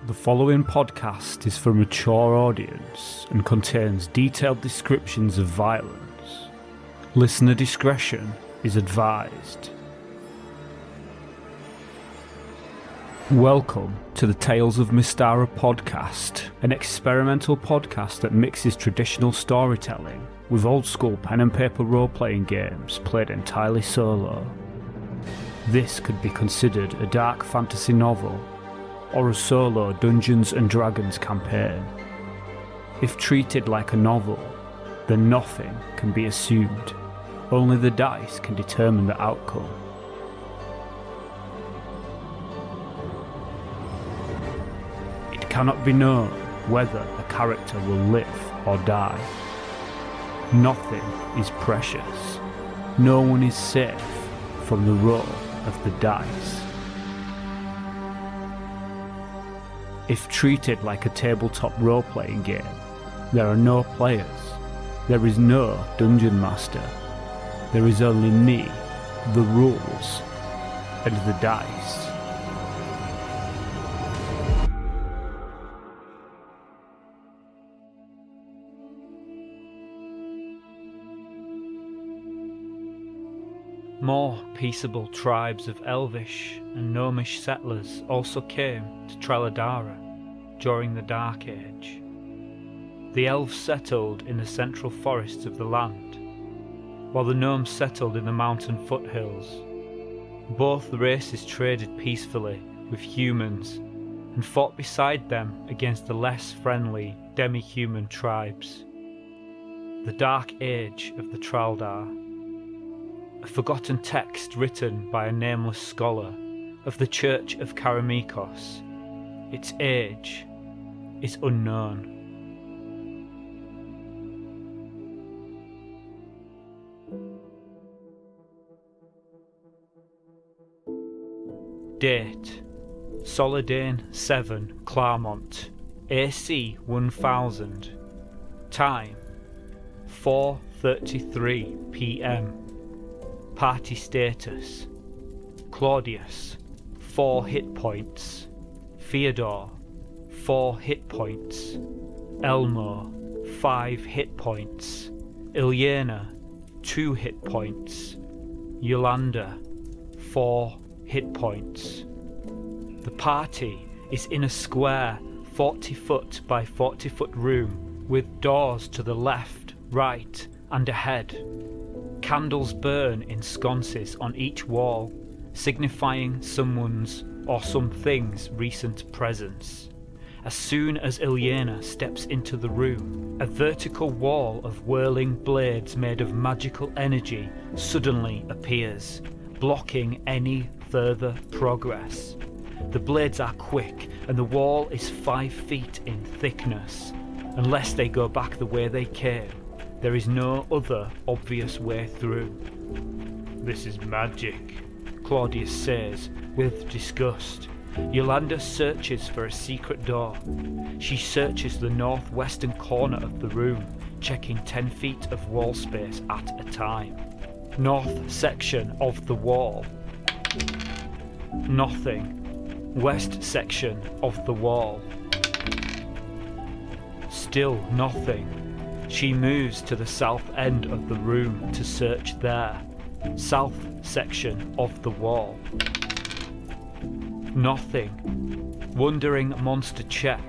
The following podcast is for a mature audience and contains detailed descriptions of violence. Listener discretion is advised. Welcome to the Tales of Mystara podcast, an experimental podcast that mixes traditional storytelling with old-school pen and paper role-playing games played entirely solo. This could be considered a dark fantasy novel or a solo Dungeons and Dragons campaign. If treated like a novel, then nothing can be assumed. Only the dice can determine the outcome. It cannot be known whether a character will live or die. Nothing is precious. No one is safe from the roll of the dice. If treated like a tabletop role-playing game, there are no players. There is no dungeon master. There is only me, the rules, and the dice. More peaceable tribes of elvish and gnomish settlers also came to Traladara during the Dark Age. The elves settled in the central forests of the land, while the gnomes settled in the mountain foothills. Both races traded peacefully with humans and fought beside them against the less friendly demi-human tribes. The Dark Age of the Traldar, a forgotten text written by a nameless scholar of the Church of Karameikos. Its age is unknown. Date: Solidane 7, Claremont, AC 1000. Time: 4:33 PM. Party status: Claudius, 4 hit points. Theodore, 4 hit points. Elmo, 5 hit points. Ilyena, 2 hit points. Yolanda, 4 hit points. The party is in a square 40 foot by 40 foot room with doors to the left, right and ahead. Candles burn in sconces on each wall, signifying someone's or something's recent presence. As soon as Ilyena steps into the room, a vertical wall of whirling blades made of magical energy suddenly appears, blocking any further progress. The blades are quick and the wall is 5 feet in thickness. Unless they go back the way they came, there is no other obvious way through. This is magic, Claudius says with disgust. Yolanda searches for a secret door. She searches the northwestern corner of the room, checking 10 feet of wall space at a time. North section of the wall. Nothing. West section of the wall. Still nothing. She moves to the south end of the room to search there. South section of the wall. Nothing. Wandering monster check.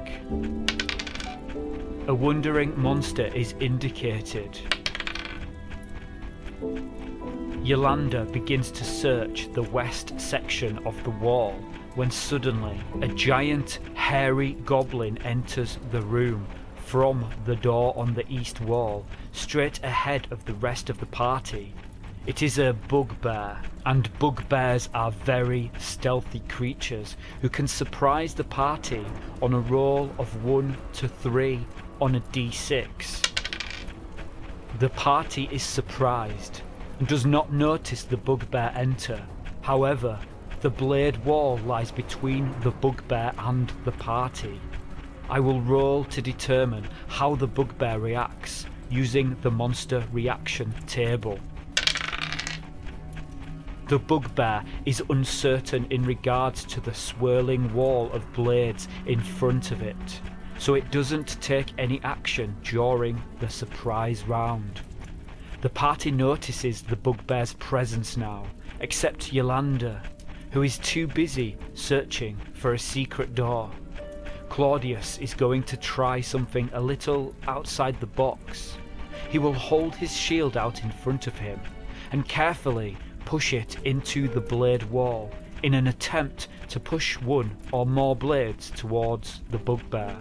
A wandering monster is indicated. Yolanda begins to search the west section of the wall when suddenly a giant hairy goblin enters the room from the door on the east wall, straight ahead of the rest of the party. It is a bugbear, and bugbears are very stealthy creatures who can surprise the party on a roll of 1 to 3 on a d6. The party is surprised and does not notice the bugbear enter. However, the blade wall lies between the bugbear and the party. I will roll to determine how the bugbear reacts using the monster reaction table. The bugbear is uncertain in regards to the swirling wall of blades in front of it, so it doesn't take any action during the surprise round. The party notices the bugbear's presence now, except Yolanda, who is too busy searching for a secret door. Claudius is going to try something a little outside the box. He will hold his shield out in front of him and carefully push it into the blade wall in an attempt to push one or more blades towards the bugbear.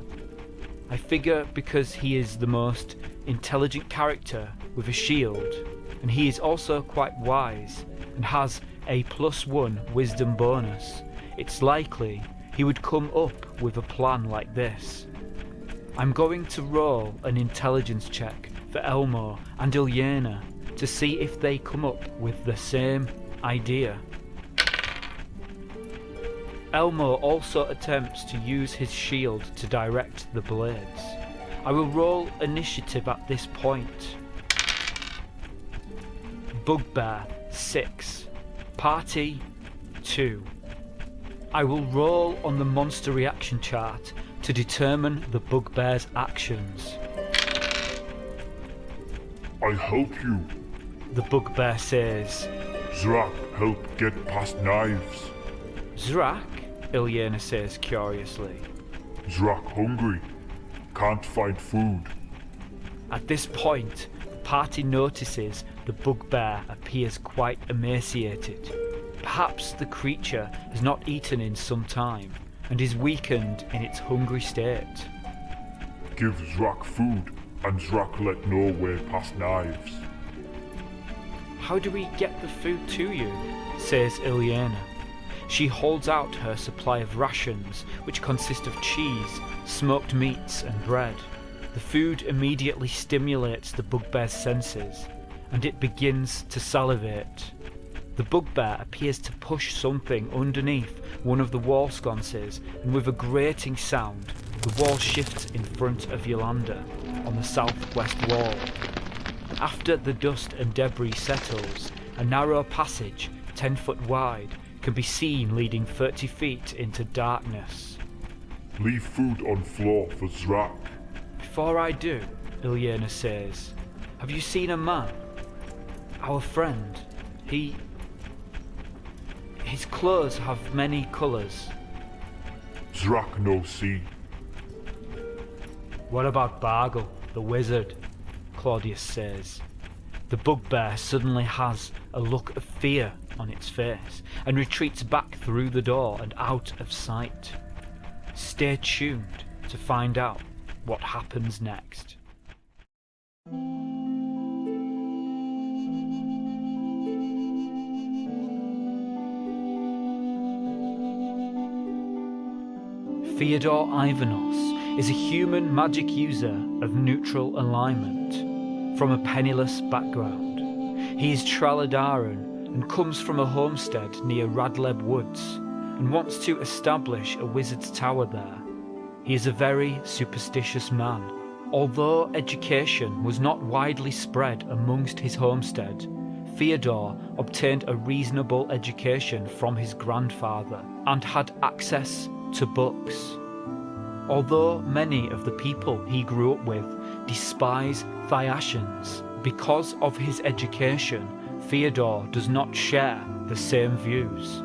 I figure because he is the most intelligent character with a shield, and he is also quite wise and has a +1 wisdom bonus, it's likely he would come up with a plan like this. I'm going to roll an intelligence check for Elmo and Ilyena to see if they come up with the same idea. Elmo also attempts to use his shield to direct the blades. I will roll initiative at this point. Bugbear 6, Party 2. I will roll on the monster reaction chart to determine the bugbear's actions. I help you. The bugbear says. Zrak help get past knives. Zrak? Ilyena says curiously. Zrak hungry. Can't find food. At this point, the party notices the bugbear appears quite emaciated. Perhaps the creature has not eaten in some time and is weakened in its hungry state. Give Zrak food and Zrak let know where past knives. How do we get the food to you? Says Ilyena. She holds out her supply of rations, which consist of cheese, smoked meats and bread. The food immediately stimulates the bugbear's senses, and it begins to salivate. The bugbear appears to push something underneath one of the wall sconces, and with a grating sound, the wall shifts in front of Yolanda on the southwest wall. After the dust and debris settles, a narrow passage, 10 foot wide, can be seen leading 30 feet into darkness. Leave food on floor for Zrak. Before I do, Ilyena says, have you seen a man? Our friend. His clothes have many colours. Zrak no see. What about Bargle, the wizard? Claudius says. The bugbear suddenly has a look of fear on its face and retreats back through the door and out of sight. Stay tuned to find out what happens next. Theodore Ivanos is a human magic user of neutral alignment from a penniless background. He is Traladaran and comes from a homestead near Radleb Woods and wants to establish a wizard's tower there. He is a very superstitious man. Although education was not widely spread amongst his homestead, Theodore obtained a reasonable education from his grandfather and had access to books. Although many of the people he grew up with despise Thyacians because of his education, Theodore does not share the same views.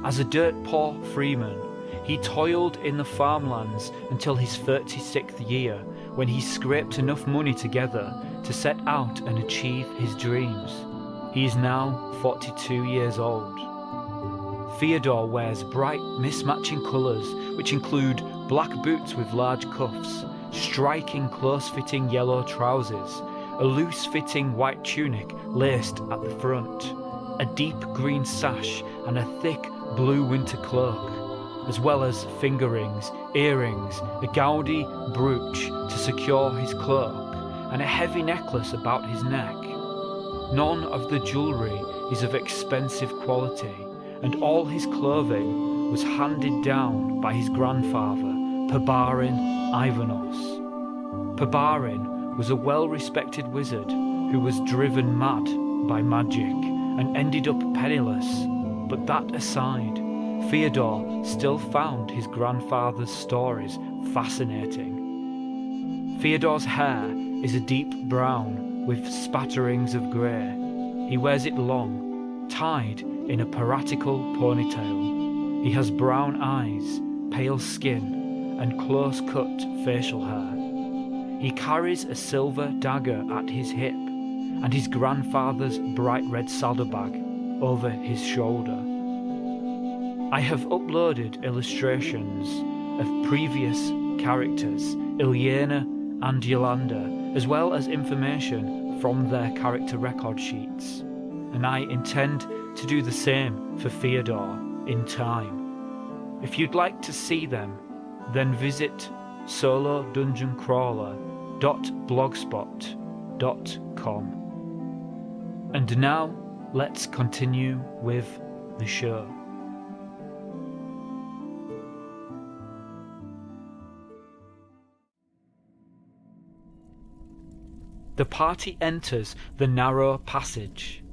As a dirt-poor freeman, he toiled in the farmlands until his 36th year, when he scraped enough money together to set out and achieve his dreams. He is now 42 years old. Theodore wears bright mismatching colours, which include black boots with large cuffs, striking close-fitting yellow trousers, a loose-fitting white tunic laced at the front, a deep green sash and a thick blue winter cloak, as well as finger rings, earrings, a gaudy brooch to secure his cloak, and a heavy necklace about his neck. None of the jewellery is of expensive quality, and all his clothing was handed down by his grandfather, Pabarin Ivanos. Pabarin was a well-respected wizard who was driven mad by magic and ended up penniless, but that aside, Theodore still found his grandfather's stories fascinating. Theodore's hair is a deep brown with spatterings of grey. He wears it long, tied in a piratical ponytail. He has brown eyes, pale skin, and close-cut facial hair. He carries a silver dagger at his hip and his grandfather's bright red saddlebag over his shoulder. I have uploaded illustrations of previous characters, Ilyena and Yolanda, as well as information from their character record sheets, and I intend to do the same for Theodore in time. If you'd like to see them, then visit solodungeoncrawler.blogspot.com. And now, let's continue with the show. The party enters the narrow passage.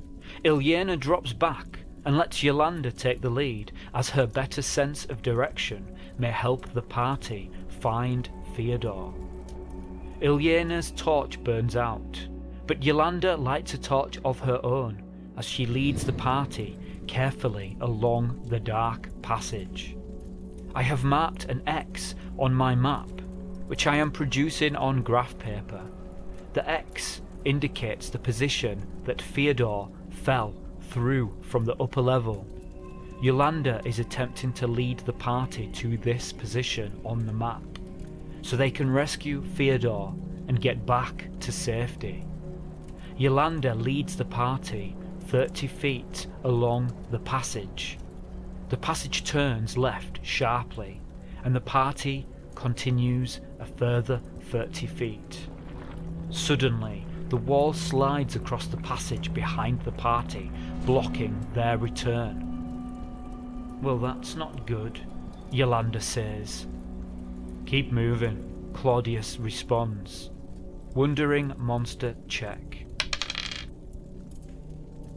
Ilyena drops back and lets Yolanda take the lead, as her better sense of direction may help the party find Theodore. Ilyena's torch burns out, but Yolanda lights a torch of her own as she leads the party carefully along the dark passage. I have marked an X on my map, which I am producing on graph paper. The X indicates the position that Theodore fell through from the upper level. Yolanda is attempting to lead the party to this position on the map, so they can rescue Theodore and get back to safety. Yolanda leads the party 30 feet along the passage. The passage turns left sharply, and the party continues a further 30 feet. Suddenly, the wall slides across the passage behind the party, blocking their return. "Well, that's not good," Yolanda says. "Keep moving," Claudius responds. Wandering monster check.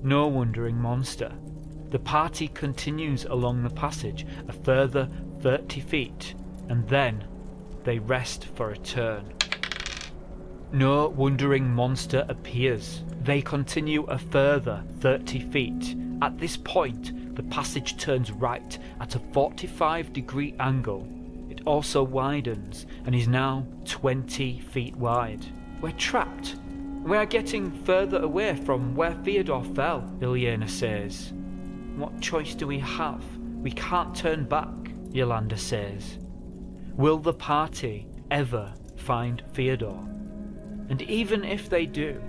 No wandering monster. The party continues along the passage a further 30 feet, and then they rest for a turn. No wandering monster appears. They continue a further 30 feet. At this point, the passage turns right at a 45-degree angle. It also widens and is now 20 feet wide. "We're trapped. We are getting further away from where Theodore fell," Ilyena says. "What choice do we have? We can't turn back," Yolanda says. Will the party ever find Theodore? And even if they do,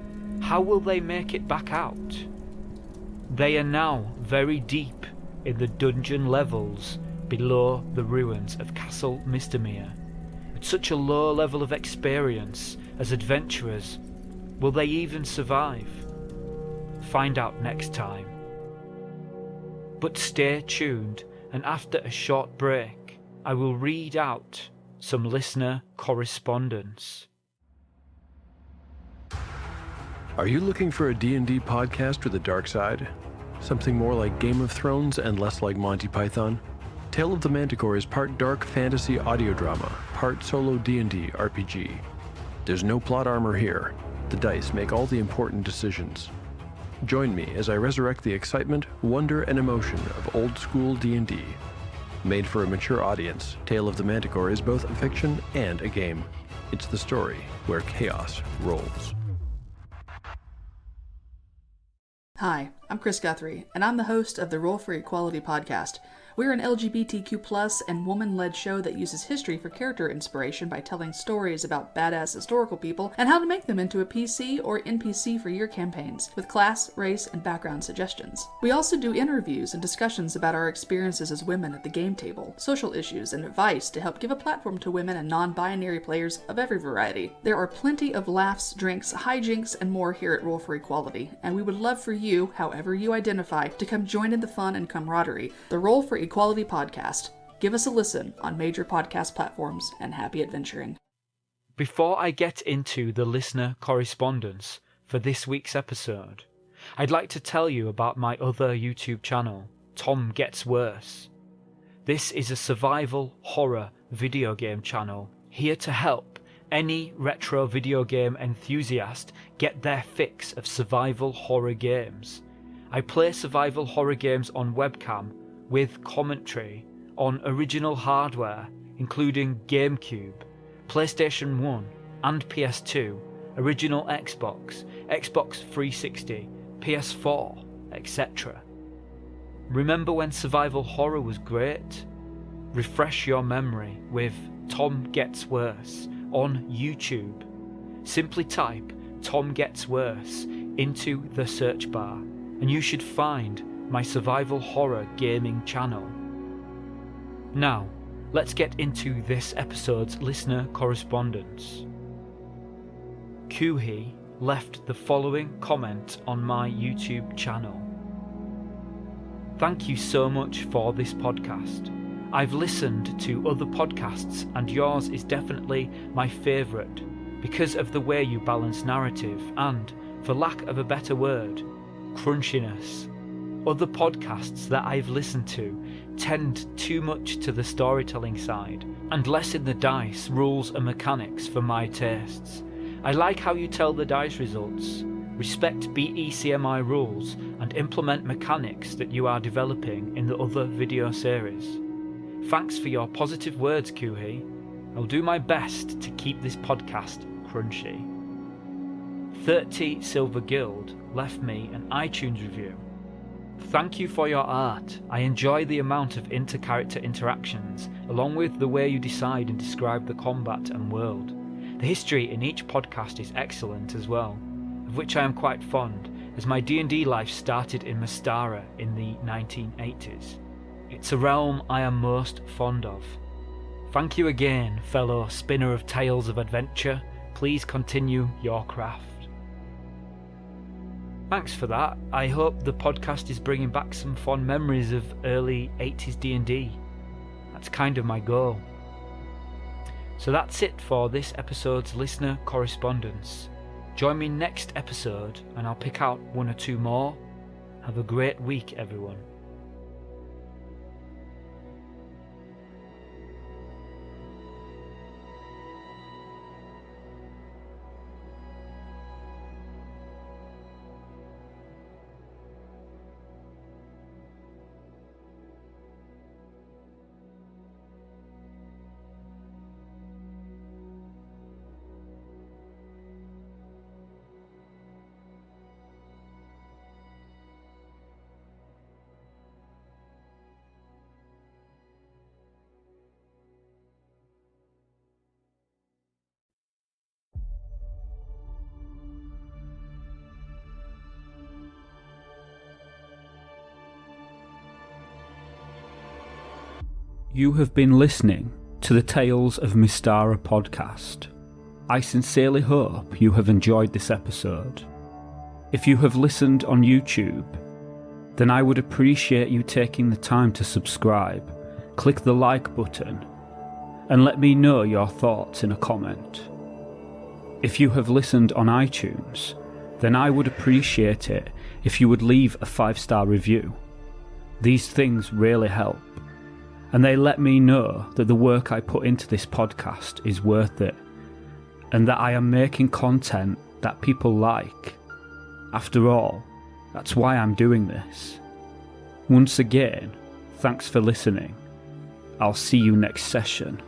how will they make it back out? They are now very deep in the dungeon levels below the ruins of Castle Mystara. At such a low level of experience as adventurers, will they even survive? Find out next time. But stay tuned, and after a short break, I will read out some listener correspondence. Are you looking for a D&D podcast with a dark side? Something more like Game of Thrones and less like Monty Python? Tale of the Manticore is part dark fantasy audio drama, part solo D&D RPG. There's no plot armor here. The dice make all the important decisions. Join me as I resurrect the excitement, wonder, and emotion of old school D&D. Made for a mature audience, Tale of the Manticore is both a fiction and a game. It's the story where chaos rolls. Hi, I'm Chris Guthrie, and I'm the host of the Roll for Equality podcast. We're an LGBTQ+ and woman-led show that uses history for character inspiration by telling stories about badass historical people and how to make them into a PC or NPC for your campaigns, with class, race, and background suggestions. We also do interviews and discussions about our experiences as women at the game table, social issues, and advice to help give a platform to women and non-binary players of every variety. There are plenty of laughs, drinks, hijinks, and more here at Roll for Equality, and we would love for you, however you identify, to come join in the fun and camaraderie. The Roll for Equality podcast. Give us a listen on major podcast platforms, and happy adventuring. Before I get into the listener correspondence for this week's episode, I'd like to tell you about my other YouTube channel, Tom Gets Worse. This is a survival horror video game channel here to help any retro video game enthusiast get their fix of survival horror games. I play survival horror games on webcam with commentary on original hardware including GameCube, PlayStation 1 and PS2, original Xbox, Xbox 360, PS4, etc. Remember when survival horror was great? Refresh your memory with Tom Gets Worse on YouTube. Simply type Tom Gets Worse into the search bar and you should find my survival horror gaming channel. Now, let's get into this episode's listener correspondence. Kuhi left the following comment on my YouTube channel. Thank you so much for this podcast. I've listened to other podcasts and yours is definitely my favourite because of the way you balance narrative and, for lack of a better word, crunchiness. Other podcasts that I've listened to tend too much to the storytelling side and less in the dice, rules and mechanics for my tastes. I like how you tell the dice results, respect BECMI rules and implement mechanics that you are developing in the other video series. Thanks for your positive words, Kuhi. I'll do my best to keep this podcast crunchy. 30 Silver Guild left me an iTunes review. Thank you for your art. I enjoy the amount of inter-character interactions, along with the way you decide and describe the combat and world. The history in each podcast is excellent as well, of which I am quite fond, as my D&D life started in Mystara in the 1980s. It's a realm I am most fond of. Thank you again, fellow spinner of tales of adventure. Please continue your craft. Thanks for that. I hope the podcast is bringing back some fond memories of early 80s D&D. That's kind of my goal. So that's it for this episode's listener correspondence. Join me next episode and I'll pick out one or two more. Have a great week, everyone. You have been listening to the Tales of Mystara podcast. I sincerely hope you have enjoyed this episode. If you have listened on YouTube, then I would appreciate you taking the time to subscribe, click the like button, and let me know your thoughts in a comment. If you have listened on iTunes, then I would appreciate it if you would leave a 5-star review. These things really help, and they let me know that the work I put into this podcast is worth it, and that I am making content that people like. After all, that's why I'm doing this. Once again, thanks for listening. I'll see you next session.